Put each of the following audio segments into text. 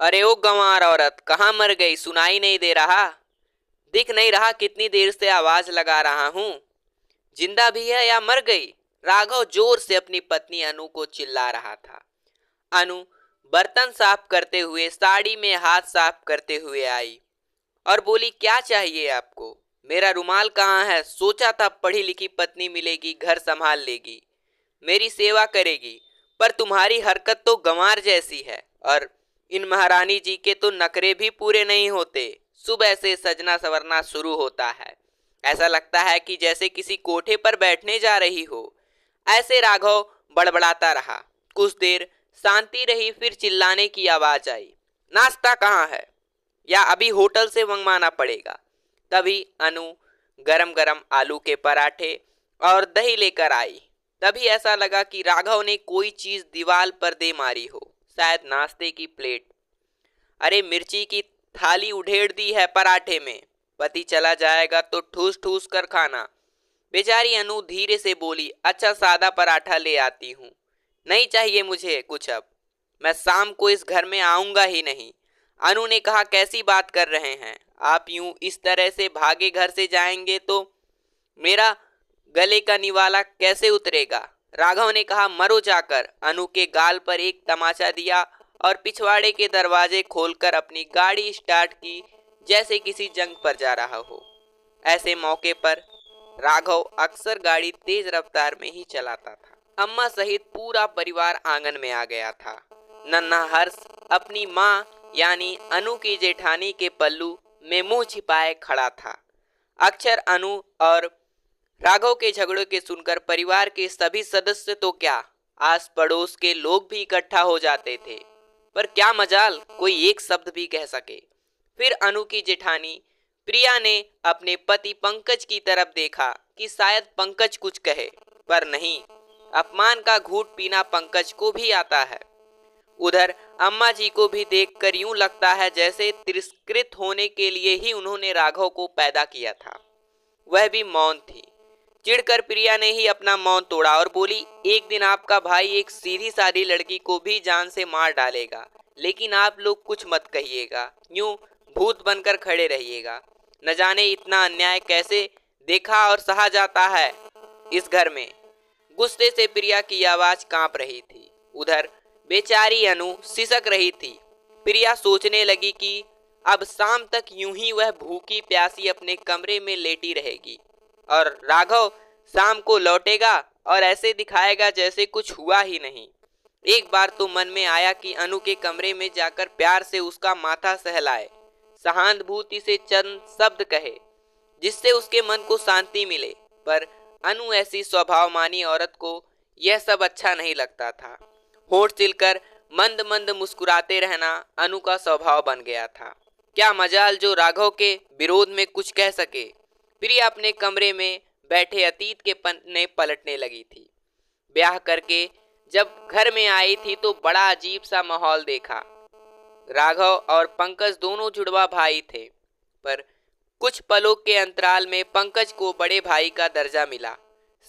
अरे ओ गंवार औरत, कहाँ मर गई? सुनाई नहीं दे रहा? दिख नहीं रहा कितनी देर से आवाज लगा रहा हूँ। जिंदा भी है या मर गई? राघव जोर से अपनी पत्नी अनु को चिल्ला रहा था। अनु बर्तन साफ करते हुए, साड़ी में हाथ साफ करते हुए आई और बोली, क्या चाहिए आपको? मेरा रुमाल कहाँ है? सोचा था पढ़ी लिखी पत्नी मिलेगी, घर संभाल लेगी, मेरी सेवा करेगी, पर तुम्हारी हरकत तो गंवार जैसी है। और इन महारानी जी के तो नखरे भी पूरे नहीं होते। सुबह से सजना संवरना शुरू होता है, ऐसा लगता है कि जैसे किसी कोठे पर बैठने जा रही हो। ऐसे राघव बड़बड़ाता रहा। कुछ देर शांति रही, फिर चिल्लाने की आवाज आई, नाश्ता कहाँ है? या अभी होटल से मंगवाना पड़ेगा? तभी अनु गरम गरम आलू के पराठे और दही लेकर आई। तभी ऐसा लगा कि राघव ने कोई चीज दीवार पर दे मारी हो, शायद नाश्ते की प्लेट। अरे मिर्ची की थाली उधेड़ दी है पराठे में, पति चला जाएगा तो ठूस ठूस कर खाना। बेचारी अनु धीरे से बोली, अच्छा सादा पराठा ले आती हूँ। नहीं चाहिए मुझे कुछ अब, मैं शाम को इस घर में आऊंगा ही नहीं। अनु ने कहा, कैसी बात कर रहे हैं आप? यूं इस तरह से भागे घर से जाएंगे तो मेरा गले का निवाला कैसे उतरेगा? राघव ने कहा, मरो जाकर। अनु के गाल पर एक तमाचा दिया और पिछवाड़े के दरवाजे खोलकर अपनी गाड़ी स्टार्ट की, जैसे किसी जंग पर जा रहा हो। ऐसे मौके पर राघव अक्सर गाड़ी तेज रफ्तार में ही चलाता था। अम्मा सहित पूरा परिवार आंगन में आ गया था। नन्हा हर्ष अपनी माँ यानी अनु की जेठानी के पल्लू में मुंह छिपाए खड़ा था। अक्षर अनु और राघव के झगड़ों के सुनकर परिवार के सभी सदस्य तो क्या, आस पड़ोस के लोग भी इकट्ठा हो जाते थे। पर क्या मजाल कोई एक शब्द भी कह सके। फिर अनु की जेठानी प्रिया ने अपने पति पंकज की तरफ देखा कि शायद पंकज कुछ कहे, पर नहीं, अपमान का घूंट पीना पंकज को भी आता है। उधर अम्मा जी को भी देखकर यूं लगता है जैसे तिरस्कृत होने के लिए ही उन्होंने राघव को पैदा किया था। वह भी मौन थी। चिढ़कर प्रिया ने ही अपना मौन तोड़ा और बोली, एक दिन आपका भाई एक सीधी सादी लड़की को भी जान से मार डालेगा, लेकिन आप लोग कुछ मत कहिएगा, यूं भूत बनकर खड़े रहिएगा। न जाने इतना अन्याय कैसे देखा और सहा जाता है इस घर में। गुस्से से प्रिया की आवाज कांप रही थी। उधर बेचारी अनु सिसक रही थी। प्रिया सोचने लगी कि अब शाम तक यूं ही वह भूखी प्यासी अपने कमरे में लेटी रहेगी और राघव शाम को लौटेगा और ऐसे दिखाएगा जैसे कुछ हुआ ही नहीं। एक बार तो मन में आया कि अनु के कमरे में जाकर प्यार से उसका माथा सहलाए, सहानुभूति से चंद शब्द कहे, जिससे उसके मन को शांति मिले। पर अनु ऐसी स्वभावमानी औरत को यह सब अच्छा नहीं लगता था। होठ सिलकर मंद मंद मुस्कुराते रहना अनु का स्वभाव बन गया था। क्या मजाल जो राघव के विरोध में कुछ कह सके। प्रिया अपने कमरे में बैठे अतीत के पन्ने पलटने लगी थी। ब्याह करके जब घर में आई थी तो बड़ा अजीब सा माहौल देखा। राघव और पंकज दोनों जुड़वा भाई थे, पर कुछ पलों के अंतराल में पंकज को बड़े भाई का दर्जा मिला।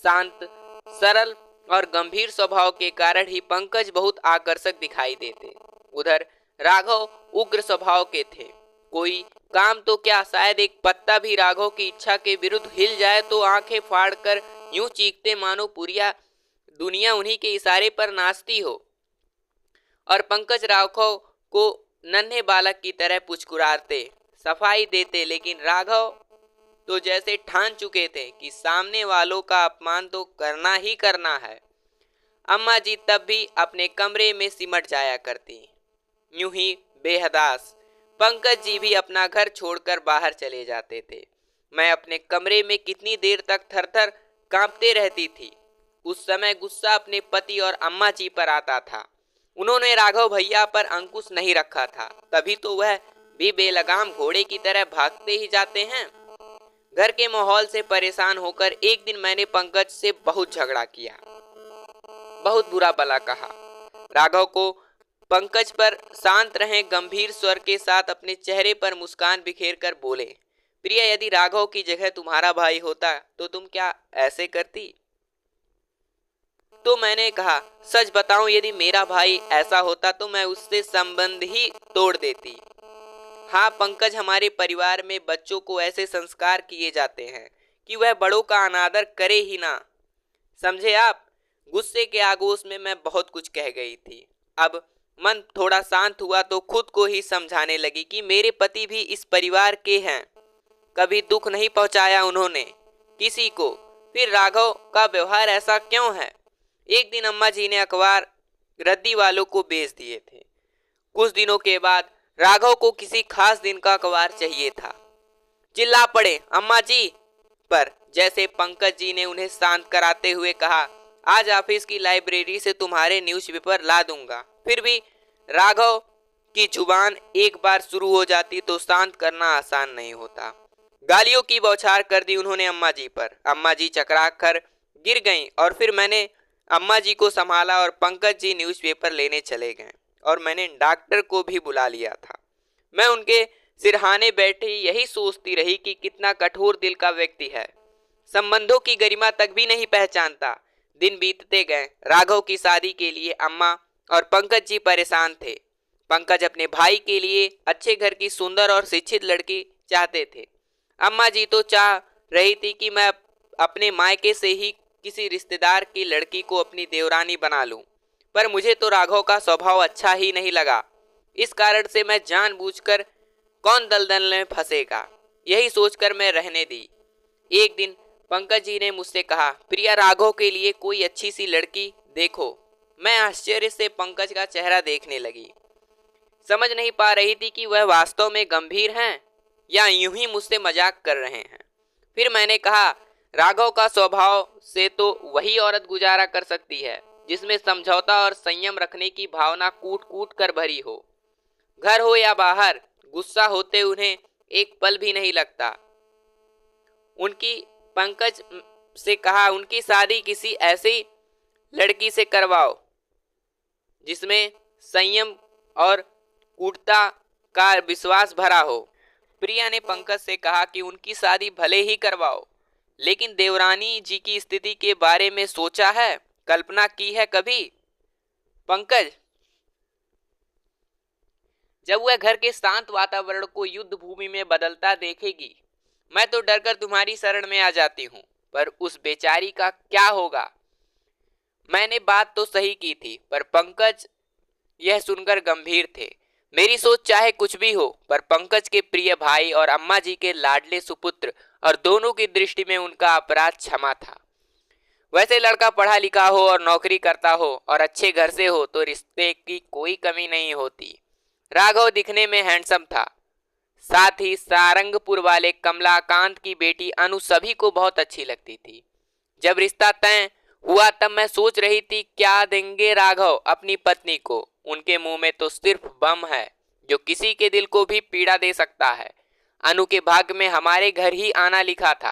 शांत, सरल और गंभीर स्वभाव के कारण ही पंकज बहुत आकर्षक दिखाई देते। उधर राघव उग्र स्वभाव के थे। कोई काम तो क्या, शायद एक पत्ता भी राघव की इच्छा के विरुद्ध हिल जाए तो आंखें फाड़कर यूं चीखते मानो पूरी दुनिया उन्हीं के इशारे पर नाचती हो। और पंकज राघव को नन्हे बालक की तरह पुचकुराते, सफाई देते, लेकिन राघव तो जैसे ठान चुके थे कि सामने वालों का अपमान तो करना ही करना है। अम्मा जी तब भी अपने कमरे में सिमट जाया करती, यूं ही बेहदास। पंकज जी भी अपना घर छोड़कर बाहर चले जाते थे। मैं अपने कमरे में कितनी देर तक थर थर कांपते रहती थी। उस समय गुस्सा अपने पति और अम्मा जी पर आता था। उन्होंने राघव भैया पर अंकुश नहीं रखा था, तभी तो वह भी बेलगाम घोड़े की तरह भागते ही जाते हैं। घर के माहौल से परेशान होकर एक दिन मैंने पंकज से बहुत झगड़ा किया, बहुत बुरा भला कहा। राघव को पंकज पर शांत रहे गंभीर स्वर के साथ अपने चेहरे पर मुस्कान बिखेर कर बोले, प्रिया, यदि राघव की जगह तुम्हारा भाई होता तो तुम क्या ऐसे करती? तो मैंने कहा, सच बताऊं, यदि मेरा भाई ऐसा होता तो मैं उससे संबंध ही तोड़ देती। हाँ पंकज, हमारे परिवार में बच्चों को ऐसे संस्कार किए जाते हैं कि वह बड़ों का अनादर करे ही ना, समझे आप। गुस्से के आगोश में मैं बहुत कुछ कह गई थी। अब मन थोड़ा शांत हुआ तो खुद को ही समझाने लगी कि मेरे पति भी इस परिवार के हैं, कभी दुख नहीं पहुंचाया उन्होंने किसी को, फिर राघव का व्यवहार ऐसा क्यों है। एक दिन अम्मा जी ने अखबार रद्दी वालों को बेच दिए थे। कुछ दिनों के बाद राघव को किसी खास दिन का अखबार चाहिए था। चिल्ला पड़े अम्मा जी पर। जैसे पंकज जी ने उन्हें शांत कराते हुए कहा, आज ऑफिस की लाइब्रेरी से तुम्हारे न्यूज़पेपर ला दूंगा। फिर भी राघव की जुबान एक बार शुरू हो जाती तो शांत करना आसान नहीं होता। गालियों की बौछार कर दी उन्होंने अम्मा जी पर। अम्मा जी चकरा कर गिर गईं और फिर मैंने अम्मा जी को संभाला और पंकज जी न्यूज़पेपर लेने चले गए और मैंने डॉक्टर को भी बुला लिया था। मैं उनके सिरहाने बैठी यही सोचती रही कि कितना कठोर दिल का व्यक्ति है, संबंधों की गरिमा तक भी नहीं पहचानता। दिन बीतते गए। राघव की शादी के लिए अम्मा और पंकज जी परेशान थे। पंकज अपने भाई के लिए अच्छे घर की सुंदर और शिक्षित लड़की चाहते थे। अम्मा जी तो चाह रही थी कि मैं अपने मायके से ही किसी रिश्तेदार की लड़की को अपनी देवरानी बना लूं, पर मुझे तो राघव का स्वभाव अच्छा ही नहीं लगा। इस कारण से मैं जानबूझकर कौन दलदल में फंसेगा, यही सोचकर मैं रहने दी। एक दिन पंकज जी ने मुझसे कहा, प्रिया, राघव के लिए कोई अच्छी सी लड़की देखो। मैं आश्चर्य से पंकज का चेहरा देखने लगी। समझ नहीं पा रही थी कि वह वास्तव में गंभीर हैं या यूं ही मुझसे मजाक कर रहे हैं। फिर मैंने कहा, राघव का स्वभाव से तो वही औरत गुजारा कर सकती है जिसमें समझौता और संयम रखने की भावना कूट कूट कर भरी हो। घर हो या बाहर, गुस्सा होते उन्हें एक पल भी नहीं लगता। उनकी पंकज से कहा, उनकी शादी किसी ऐसी लड़की से करवाओ जिसमें संयम और कूटता का विश्वास भरा हो। प्रिया ने पंकज से कहा कि उनकी शादी भले ही करवाओ, लेकिन देवरानी जी की स्थिति के बारे में सोचा है, कल्पना की है कभी? पंकज, जब वह घर के शांत वातावरण को युद्ध भूमि में बदलता देखेगी, मैं तो डरकर तुम्हारी शरण में आ जाती हूँ, पर उस बेचारी का क्या होगा। मैंने बात तो सही की थी, पर पंकज यह सुनकर गंभीर थे। मेरी सोच चाहे कुछ भी हो, पर पंकज के प्रिय भाई और अम्मा जी के लाडले सुपुत्र और दोनों की दृष्टि में उनका अपराध क्षमा था। वैसे लड़का पढ़ा लिखा हो और नौकरी करता हो और अच्छे घर से हो तो रिश्ते की कोई कमी नहीं होती। राघव दिखने में हैंडसम था, साथ ही सारंगपुर वाले कमलाकांत की बेटी अनु सभी को बहुत अच्छी लगती थी। जब रिश्ता तय हुआ तब मैं सोच रही थी क्या देंगे राघव अपनी पत्नी को। उनके मुंह में तो सिर्फ बम है जो किसी के दिल को भी पीड़ा दे सकता है। अनु के भाग्य में हमारे घर ही आना लिखा था।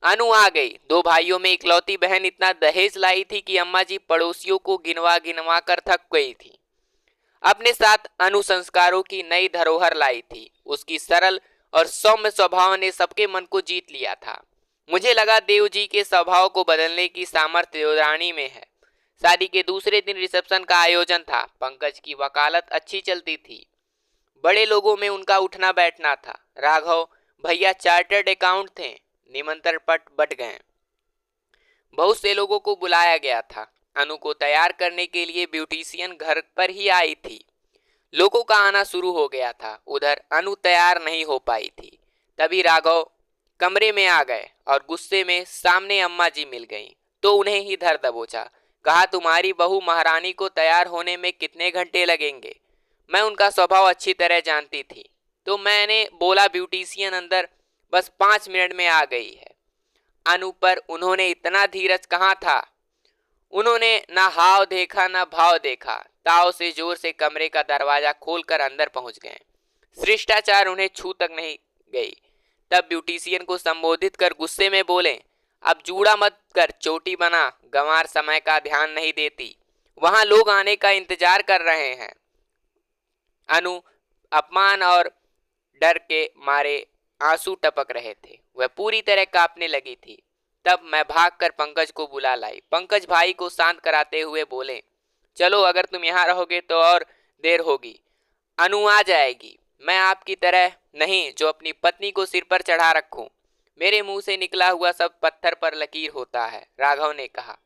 अनु आ गई। दो भाइयों में इकलौती बहन इतना दहेज लाई थी कि अम्मा जी पड़ोसियों को गिनवा गिनवा कर थक गई थी। अपने साथ अनु संस्कारों की नई धरोहर लाई थी। उसकी सरल और सौम्य स्वभाव ने सबके मन को जीत लिया था। मुझे लगा देव जी के स्वभाव को बदलने की सामर्थ्य देवरानी में है। शादी के दूसरे दिन रिसेप्शन का आयोजन था। पंकज की वकालत अच्छी चलती थी। बड़े लोगों में उनका उठना बैठना था। राघव भैया चार्टर्ड अकाउंट थे। निमंत्रण पत्र बट गए। बहुत से लोगों को बुलाया गया था। अनु को तैयार करने के लिए ब्यूटिशियन घर पर ही आई थी। लोगों का आना शुरू हो गया था। उधर अनु तैयार नहीं हो पाई थी। तभी राघव कमरे में आ गए और गुस्से में सामने अम्मा जी मिल गईं तो उन्हें ही धर दबोचा। कहा, तुम्हारी बहू महारानी को तैयार होने में कितने घंटे लगेंगे। मैं उनका स्वभाव अच्छी तरह जानती थी तो मैंने बोला, ब्यूटिशियन अंदर बस 5 मिनट में आ गई है। अनु पर उन्होंने इतना धीरज कहाँ था। उन्होंने ना हाव देखा ना भाव देखा। ताव से जोर से कमरे का दरवाजा खोलकर अंदर पहुंच गए। शिष्टाचार उन्हें छू तक नहीं गई। तब ब्यूटिशियन को संबोधित कर गुस्से में बोले, अब जूड़ा मत कर, चोटी बना। गंवार समय का ध्यान नहीं देती। वहां लोग आने का इंतजार कर रहे हैं। अनु अपमान और डर के मारे आंसू टपक रहे थे। वह पूरी तरह कांपने लगी थी। तब मैं भागकर पंकज को बुला लाई। पंकज भाई को शांत कराते हुए बोले, चलो अगर तुम यहाँ रहोगे तो और देर होगी, अनु आ जाएगी। मैं आपकी तरह नहीं जो अपनी पत्नी को सिर पर चढ़ा रखूं। मेरे मुंह से निकला हुआ सब पत्थर पर लकीर होता है, राघव ने कहा।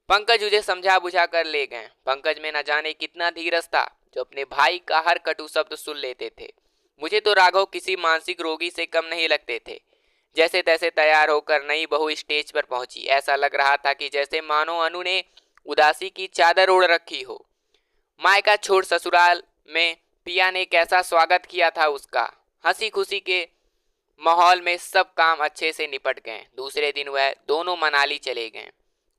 पंकज उसे समझा बुझा कर ले गए। पंकज में न जाने कितना धीरज था जो अपने भाई का हर कटु शब्द सुन लेते थे। मुझे तो राघव किसी मानसिक रोगी से कम नहीं लगते थे। जैसे तैसे तैयार होकर नई बहू स्टेज पर पहुंची। ऐसा लग रहा था कि जैसे मानो अनु ने उदासी की चादर ओढ़ रखी हो। मायका छोड़ ससुराल में पिया ने कैसा स्वागत किया था उसका। हंसी खुशी के माहौल में सब काम अच्छे से निपट गए। दूसरे दिन वह दोनों मनाली चले गए।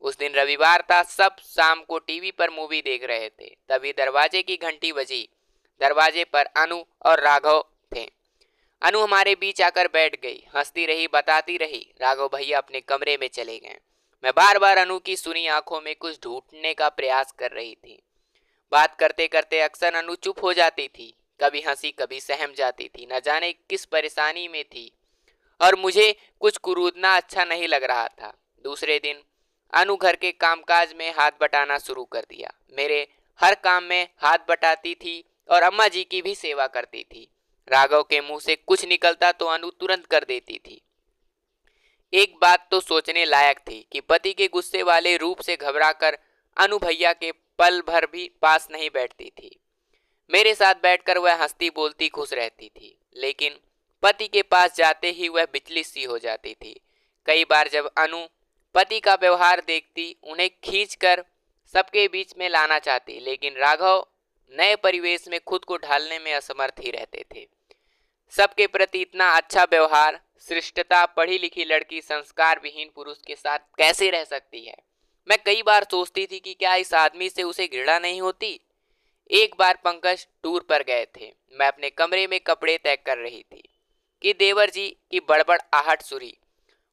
उस दिन रविवार था। सब शाम को टीवी पर मूवी देख रहे थे। तभी दरवाजे की घंटी बजी। दरवाजे पर अनु और राघव थे। अनु हमारे बीच आकर बैठ गई, हंसती रही, बताती रही। राघव भैया अपने कमरे में चले गए। मैं बार बार अनु की सुनी आंखों में कुछ ढूंढने का प्रयास कर रही थी। बात करते करते अक्सर अनु चुप हो जाती थी, कभी हंसी कभी सहम जाती थी। न जाने किस परेशानी में थी और मुझे कुछ कुरूदना अच्छा नहीं लग रहा था। दूसरे दिन अनु घर के कामकाज में हाथ बटाना शुरू कर दिया। मेरे हर काम में हाथ बटाती थी और अम्मा जी की भी सेवा करती थी। राघव के मुंह से कुछ निकलता तो अनु तुरंत कर देती थी। एक बात तो सोचने लायक थी कि पति के गुस्से वाले रूप से घबराकर अनु भैया के पल भर भी पास नहीं बैठती थी। मेरे साथ बैठकर वह हंसती बोलती खुश रहती थी, लेकिन पति के पास जाते ही वह विचलित सी हो जाती थी। कई बार जब अनु पति का व्यवहार देखती, उन्हें खींचकर सबके बीच में लाना चाहती, लेकिन राघव नए परिवेश में खुद को ढालने में असमर्थ ही रहते थे। सबके प्रति इतना अच्छा व्यवहार, शिष्टता पढ़ी लिखी लड़की संस्कार विहीन पुरुष के साथ कैसे रह सकती है। मैं कई बार सोचती थी कि क्या इस आदमी से उसे घृणा नहीं होती। एक बार पंकज टूर पर गए थे। मैं अपने कमरे में कपड़े तय कर रही थी कि देवर जी की बड़बड़ आहट सुरी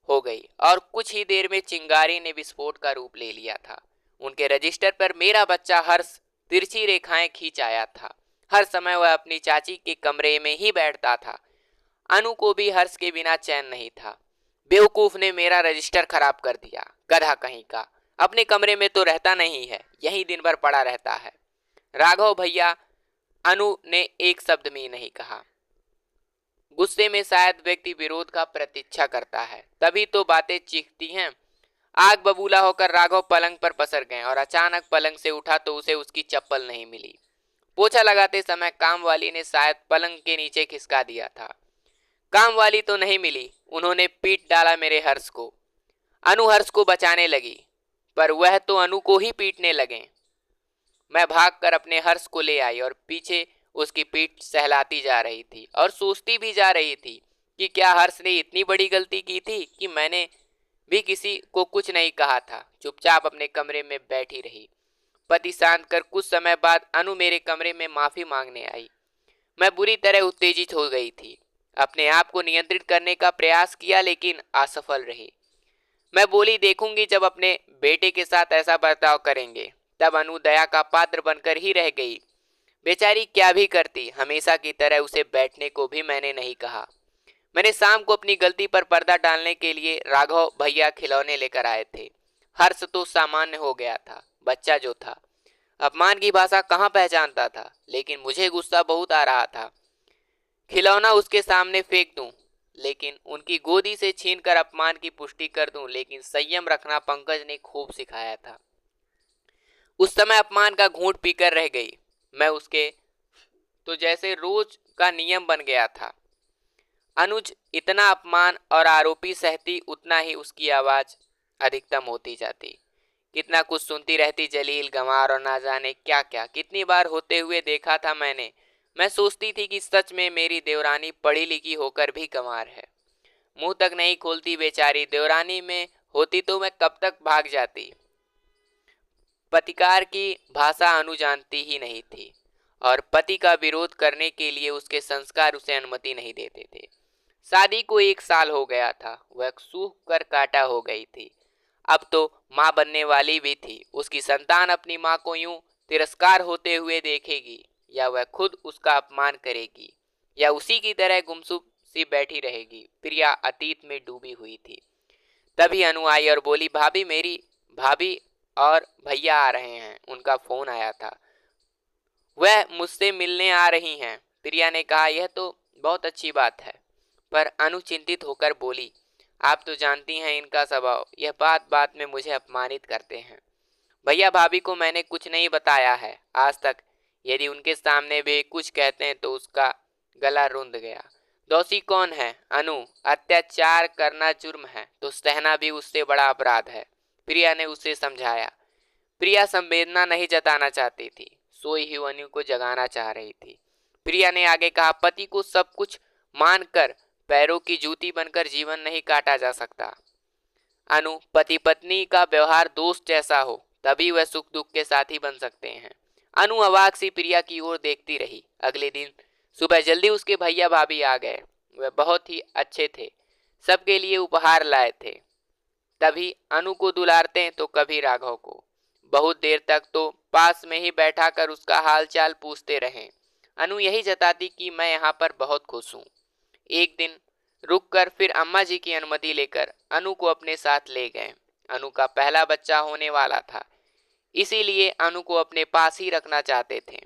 हो गई और कुछ ही देर में चिंगारी ने विस्फोट का रूप ले लिया था। उनके रजिस्टर पर मेरा बच्चा हर्ष तिरछी रेखाएं खींच आया था। हर समय वह अपनी चाची के कमरे में ही बैठता था। अनु को भी हर्ष के बिना चैन नहीं था। बेवकूफ ने मेरा रजिस्टर खराब कर दिया, गधा कहीं का। अपने कमरे में तो रहता नहीं है, यही दिन भर पड़ा रहता है। राघव भैया, अनु ने एक शब्द भी नहीं कहा। गुस्से में शायद व्यक्ति विरोध का प्रतीक्षा करता है, तभी तो बातें चीखती हैं। आग बबूला होकर राघव पलंग पर पसर गए और अचानक पलंग से उठा तो उसे उसकी चप्पल नहीं मिली। पोछा लगाते समय कामवाली ने शायद पलंग के नीचे खिसका दिया था। कामवाली तो नहीं मिली, उन्होंने पीट डाला मेरे हर्ष को। अनु हर्ष को बचाने लगी, पर वह तो अनु को ही पीटने लगे। मैं भागकर अपने हर्ष को ले आई और पीछे उसकी पीठ सहलाती जा रही थी और सोचती भी जा रही थी कि क्या हर्ष ने इतनी बड़ी गलती की थी कि मैंने भी किसी को कुछ नहीं कहा था। चुपचाप अपने कमरे में बैठी रही। पति शांत कर कुछ समय बाद अनु मेरे कमरे में माफी मांगने आई। मैं बुरी तरह उत्तेजित हो गई थी। अपने आप को नियंत्रित करने का प्रयास किया, लेकिन असफल रही। मैं बोली, देखूंगी जब अपने बेटे के साथ ऐसा बर्ताव करेंगे। तब अनु दया का पात्र बनकर ही रह गई। बेचारी क्या भी करती, हमेशा की तरह उसे बैठने को भी मैंने नहीं कहा। मैंने शाम को अपनी गलती पर पर्दा डालने के लिए राघव भैया खिलौने लेकर आए थे। हर्ष तो सामान्य हो गया था, बच्चा जो था अपमान की भाषा कहाँ पहचानता था, लेकिन मुझे गुस्सा बहुत आ रहा था। खिलौना उसके सामने फेंक दूं, लेकिन उनकी गोदी से छीनकर अपमान की पुष्टि कर दूं, लेकिन संयम रखना पंकज ने खूब सिखाया था। उस समय अपमान का घूंट पीकर रह गई मैं। उसके तो जैसे रोज का नियम बन गया था। अनुज इतना अपमान और आरोपी सहती, उतना ही उसकी आवाज अधिकतम होती जाती। कितना कुछ सुनती रहती, जलील, गंवार और ना जाने क्या क्या कितनी बार होते हुए देखा था मैंने। मैं सोचती थी कि सच में मेरी देवरानी पढ़ी लिखी होकर भी गंवार है। मुंह तक नहीं खोलती बेचारी। देवरानी में होती तो मैं कब तक भाग जाती। पतिकार की भाषा अनु जानती ही नहीं थी और पति का विरोध करने के लिए उसके संस्कार उसे अनुमति नहीं देते थे। शादी को 1 साल हो गया था। वह सूख कर काटा हो गई थी। अब तो माँ बनने वाली भी थी। उसकी संतान अपनी माँ को यूं तिरस्कार होते हुए देखेगी, या वह खुद उसका अपमान करेगी, या उसी की तरह गुमसुम सी बैठी रहेगी। प्रिया अतीत में डूबी हुई थी। तभी अनु आई और बोली, भाभी मेरी भाभी और भैया आ रहे हैं, उनका फोन आया था, वह मुझसे मिलने आ रही हैं। प्रिया ने कहा, यह तो बहुत अच्छी बात है। पर अनु चिंतित होकर बोली, आप तो जानती हैं इनका स्वभाव, यह बात बात में मुझे अपमानित करते हैं। भैया भाभी को मैंने कुछ नहीं बताया है आज तक, यदि उनके सामने भी कुछ कहते हैं तो उसका गला रुंध गया। दोषी कौन है? अनु। अत्याचार करना जुर्म है तो सहना भी उससे बड़ा अपराध है, प्रिया ने उसे समझाया। प्रिया संवेदना नहीं जताना चाहती थी, सोई हुई अनु को जगाना चाह रही थी। प्रिया ने आगे कहा, पति को सब कुछ मानकर पैरों की जूती बनकर जीवन नहीं काटा जा सकता। अनु, पति पत्नी का व्यवहार दोस्त जैसा हो तभी वह सुख दुख के साथी बन सकते हैं। अनु अवाक सी प्रिया की ओर देखती रही। अगले दिन सुबह जल्दी उसके भैया भाभी आ गए। वह बहुत ही अच्छे थे, सबके लिए उपहार लाए थे। तभी अनु को दुलारते तो कभी राघव को। बहुत देर तक तो पास में ही बैठा कर उसका हालचाल पूछते रहे। अनु यही जताती कि मैं यहाँ पर बहुत खुश हूँ। एक दिन रुककर फिर अम्मा जी की अनुमति लेकर अनु को अपने साथ ले गए। अनु का पहला बच्चा होने वाला था, इसीलिए अनु को अपने पास ही रखना चाहते थे।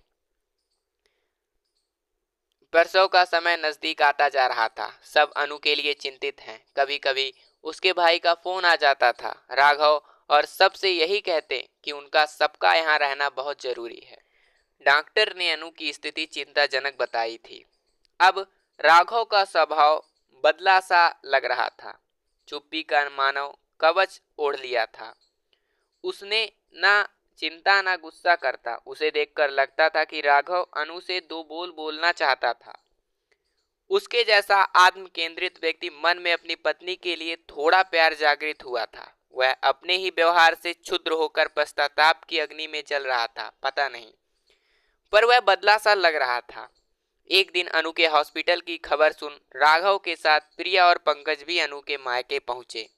प्रसव का समय नजदीक आता जा रहा था। सब अनु के लिए चिंतित हैं। कभी कभी उसके भाई का फोन आ जाता था। राघव और सबसे यही कहते कि उनका सबका यहाँ रहना बहुत जरूरी है। डॉक्टर ने अनु की स्थिति चिंताजनक बताई थी। अब राघव का स्वभाव बदला सा लग रहा था। चुप्पी का मानव कवच ओढ़ लिया था। उसने ना चिंता ना गुस्सा करता। उसे देखकर लगता था कि राघव अनु से दो बोल बोलना चाहता था। उसके जैसा आत्म केंद्रित व्यक्ति मन में अपनी पत्नी के लिए थोड़ा प्यार जागृत हुआ था। वह अपने ही व्यवहार से क्षुद्र होकर पश्चाताप की अग्नि में जल रहा था, पता नहीं, पर वह बदला सा लग रहा था। एक दिन अनु के हॉस्पिटल की खबर सुन राघव के साथ प्रिया और पंकज भी अनु के मायके पहुंचे।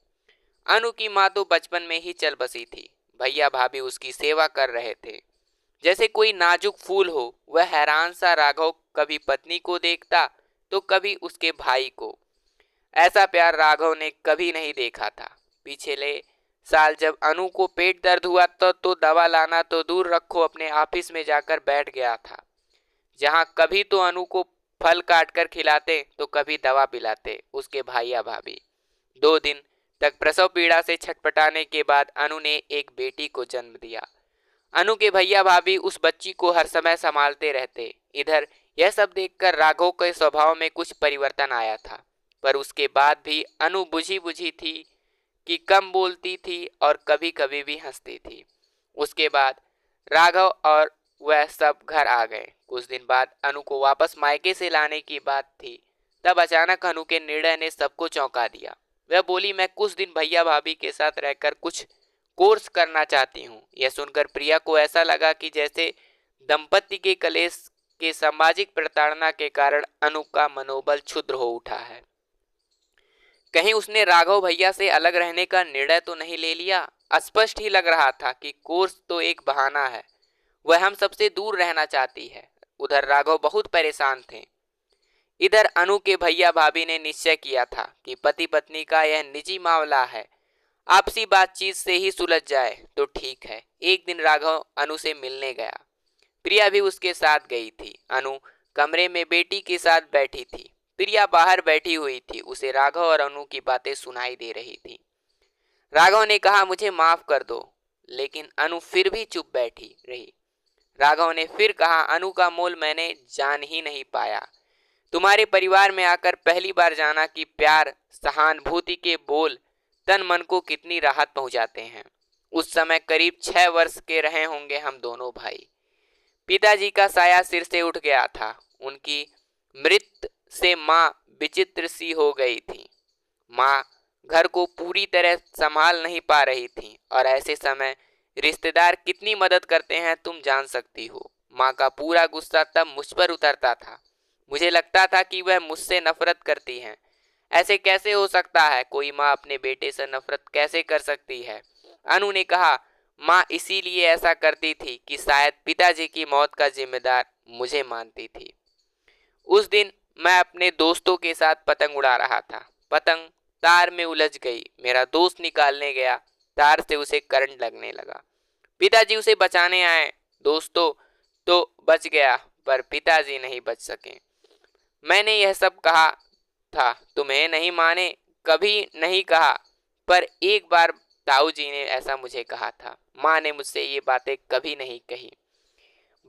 अनु की माँ तो बचपन में ही चल बसी थी। भैया भाभी उसकी सेवा कर रहे थे जैसे कोई नाजुक फूल हो। वह हैरान सा राघव कभी पत्नी को देखता तो कभी उसके भाई को। ऐसा प्यार राघव ने कभी नहीं देखा था। पिछले साल जब अनु को पेट दर्द हुआ तो दवा लाना तो दूर रखो, अपने ऑफिस में जाकर बैठ गया था, जहां कभी तो अनु को फल काट कर खिलाते तो कभी दवा पिलाते उसके भैया भाभी। 2 दिन तक प्रसव पीड़ा से छटपटाने के बाद अनु ने एक बेटी को जन्म दिया। अनु के भैया भाभी उस बच्ची को हर समय संभालते रहते। इधर यह सब देखकर राघव के स्वभाव में कुछ परिवर्तन आया था, पर उसके बाद भी अनु बुझी बुझी थी कि कम बोलती थी और कभी कभी भी हंसती थी। उसके बाद राघव और वह सब घर आ गए। कुछ दिन बाद अनु को वापस मायके से लाने की बात थी। तब अचानक अनु के निर्णय ने सबको चौंका दिया। वह बोली, मैं कुछ दिन भैया भाभी के साथ रहकर कुछ कोर्स करना चाहती हूँ। यह सुनकर प्रिया को ऐसा लगा कि जैसे दंपति के कलेश के सामाजिक प्रताड़ना के कारण अनु का मनोबल क्षुद्र हो उठा है। कहीं उसने राघव भैया से अलग रहने का निर्णय तो नहीं ले लिया। स्पष्ट ही लग रहा था कि कोर्स तो एक बहाना है, वह हम सबसे दूर रहना चाहती है। उधर राघव बहुत परेशान थे। इधर अनु के भैया भाभी ने निश्चय किया था कि पति पत्नी का यह निजी मामला है, आपसी बातचीत से ही सुलझ जाए तो ठीक है। एक दिन राघव अनु से मिलने गया। प्रिया भी उसके साथ गई थी। अनु कमरे में बेटी के साथ बैठी थी। प्रिया बाहर बैठी हुई थी। उसे राघव और अनु की बातें सुनाई दे रही थी। राघव ने कहा, मुझे माफ कर दो, लेकिन अनु फिर भी चुप बैठी रही। राघव ने फिर कहा, अनु का मोल मैंने जान ही नहीं पाया। तुम्हारे परिवार में आकर पहली बार जाना कि प्यार सहानुभूति के बोल तन मन को कितनी राहत पहुंचाते हैं। उस समय करीब 6 वर्ष के रहे होंगे हम दोनों भाई। पिताजी का साया सिर से उठ गया था। उनकी मृत्यु से माँ विचित्र सी हो गई थी। माँ घर को पूरी तरह संभाल नहीं पा रही थी और ऐसे समय रिश्तेदार कितनी मदद करते हैं तुम जान सकती हो। माँ का पूरा गुस्सा तब मुझ पर उतरता था। मुझे लगता था कि वह मुझसे नफरत करती हैं। ऐसे कैसे हो सकता है? कोई माँ अपने बेटे से नफरत कैसे कर सकती है? अनु ने कहा, माँ इसीलिए ऐसा करती थी कि शायद पिताजी की मौत का जिम्मेदार मुझे मानती थी। उस दिन मैं अपने दोस्तों के साथ पतंग उड़ा रहा था। पतंग तार में उलझ गई। मेरा दोस्त निकालने गया, तार से उसे करंट लगने लगा। पिताजी उसे बचाने आए। दोस्तों तो बच गया, पर पिताजी नहीं बच सके। मैंने यह सब कहा था, तुम्हें नहीं माने, कभी नहीं कहा, पर एक बार ताऊ जी ने ऐसा मुझे कहा था। माँ ने मुझसे ये बातें कभी नहीं कही।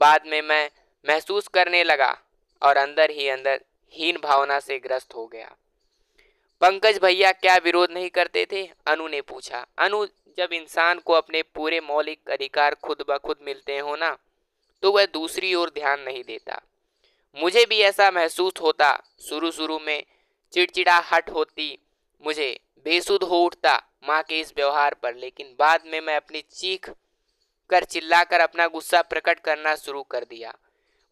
बाद में मैं महसूस करने लगा और अंदर ही अंदर हीन भावना से ग्रस्त हो गया। पंकज भैया क्या विरोध नहीं करते थे? अनु ने पूछा। अनु, जब इंसान को अपने पूरे मौलिक अधिकार खुद ब खुद मिलते हो ना, तो वह दूसरी ओर ध्यान नहीं देता। मुझे भी ऐसा महसूस होता। शुरू शुरू में चिड़चिड़ाहट होती, मुझे बेसुध हो उठता माँ के इस व्यवहार पर, लेकिन बाद में मैं अपनी चीख कर चिल्लाकर अपना गुस्सा प्रकट करना शुरू कर दिया।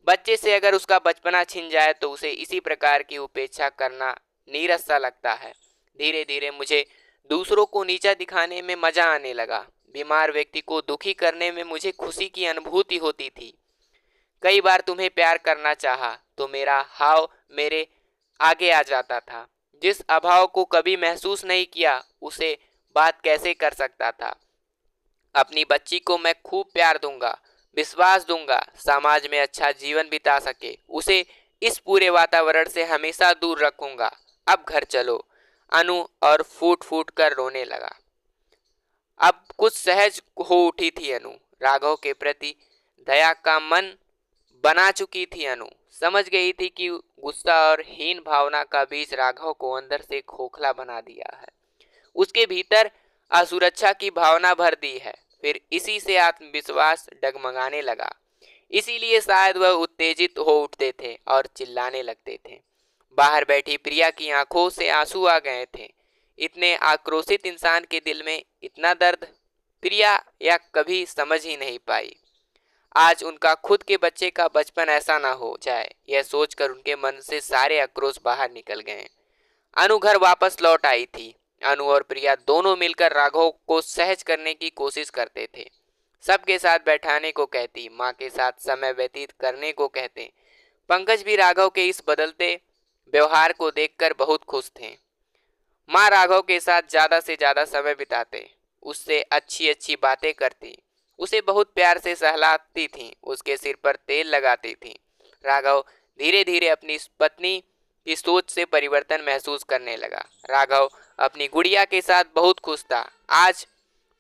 बच्चे से अगर उसका बचपना छिन जाए तो उसे इसी प्रकार की उपेक्षा करना नीरस सा लगता है। धीरे धीरे मुझे दूसरों को नीचा दिखाने में मजा आने लगा। बीमार व्यक्ति को दुखी करने में मुझे खुशी की अनुभूति होती थी। कई बार तुम्हें प्यार करना चाहा तो मेरा हाव मेरे आगे आ जाता था। जिस अभाव को कभी महसूस नहीं किया उसे बात कैसे कर सकता था। अपनी बच्ची को मैं खूब प्यार दूंगा, विश्वास दूंगा, समाज में अच्छा जीवन बिता सके, उसे इस पूरे वातावरण से हमेशा दूर रखूंगा। अब घर चलो। अनु और फूट फूट कर रोने लगा। अब कुछ सहज हो उठी थी अनु। राघव के प्रति दया का मन बना चुकी थी अनु। समझ गई थी कि गुस्सा और हीन भावना का बीज राघव को अंदर से खोखला बना दिया है, उसके भीतर असुरक्षा की भावना भर दी है। फिर इसी से आत्मविश्वास डगमगाने लगा। इसीलिए शायद वह उत्तेजित हो उठते थे और चिल्लाने लगते थे। बाहर बैठी प्रिया की आंखों से आंसू आ गए थे। इतने आक्रोशित इंसान के दिल में इतना दर्द प्रिया या कभी समझ ही नहीं पाई। आज उनका खुद के बच्चे का बचपन ऐसा ना हो जाए, यह सोचकर उनके मन से सारे आक्रोश बाहर निकल गए। अनु घर वापस लौट आई थी। अनु और प्रिया दोनों मिलकर राघव को सहज करने की कोशिश करते थे। सबके साथ बैठाने को कहती, माँ के साथ समय व्यतीत करने को कहते। पंकज भी राघव के इस बदलते व्यवहार को देखकर बहुत खुश थे। माँ राघव के साथ ज्यादा से ज्यादा समय बिताते, उससे अच्छी अच्छी बातें करती, उसे बहुत प्यार से सहलाती थीं, उसके सिर पर तेल लगाती थीं। राघव धीरे धीरे अपनी पत्नी की सोच से परिवर्तन महसूस करने लगा। राघव अपनी गुड़िया के साथ बहुत खुश था। आज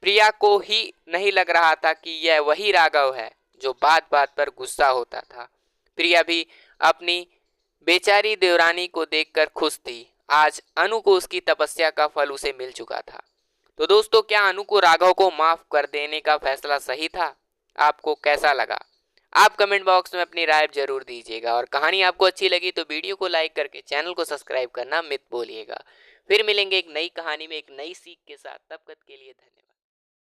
प्रिया को ही नहीं लग रहा था कि यह वही राघव है जो बात बात पर गुस्सा होता था। प्रिया भी अपनी बेचारी देवरानी को देखकर खुश थी। आज अनु को उसकी तपस्या का फल उसे मिल चुका था। तो दोस्तों, क्या अनु को राघव को माफ कर देने का फैसला सही था? आपको कैसा लगा? आप कमेंट बॉक्स में अपनी राय जरूर दीजिएगा। और कहानी आपको अच्छी लगी तो वीडियो को लाइक करके चैनल को सब्सक्राइब करना मत भूलिएगा। फिर मिलेंगे एक नई कहानी में एक नई सीख के साथ। तब तक के लिए धन्यवाद।